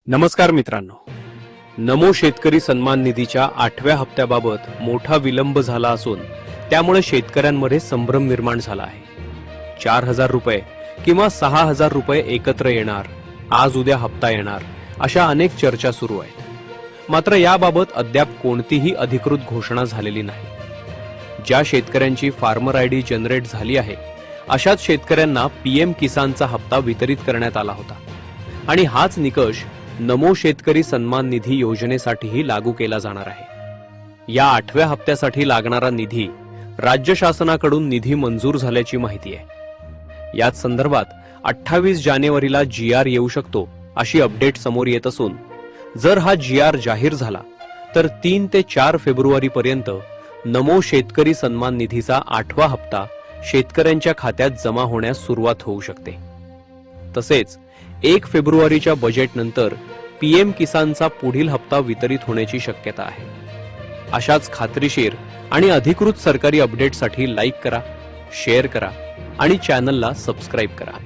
नमस्कार मित्रांनो, नमो शेतकरी सन्मान निधीच्या 8व्या हप्त्याबाबत मोठा विलंब झाला असून त्यामुळे शेतकऱ्यांमध्ये संभ्रम निर्माण झाला आहे. 4,000 रुपये किंवा 6,000 रुपये एकत्र येणार, आज उद्या हप्ता येणार, अशा अनेक चर्चा सुरू आहेत. मात्र याबाबत अद्याप कोणतीही अधिकृत घोषणा झालेली नाही. ज्या शेतकऱ्यांची फार्मर आयडी जनरेट झाली आहे अशाच शेतकऱ्यांना पीएम किसानचा हप्ता वितरित करण्यात आला होता आणि हाच निकष नमो शेतकरी सन्मान निधी योजनेसाठीही लागू केला जाणार आहे. या 8व्या हप्त्यासाठी लागणारा निधी राज्य शासनाकडून निधी मंजूर झाल्याची माहिती आहे. याच संदर्भात 28 जानेवारीला GR येऊ शकतो अशी अपडेट समोर येत असून जर हा GR जाहीर झाला तर 3 ते 4 फेब्रुवारी पर्यंत नमो शेतकरी सन्मान निधीचा 8वा हप्ता शेतकऱ्यांच्या खात्यात जमा होण्यास सुरुवात होऊ शकते. तसेच 1 फेब्रुवारीच्या बजेटनंतर पीएम किसानचा पुढील हप्ता वितरित होण्याची शक्यता आहे. अशाच खात्रीशीर आणि अधिकृत सरकारी अपडेटसाठी लाईक करा, शेअर करा आणि चॅनलला सबस्क्राईब करा.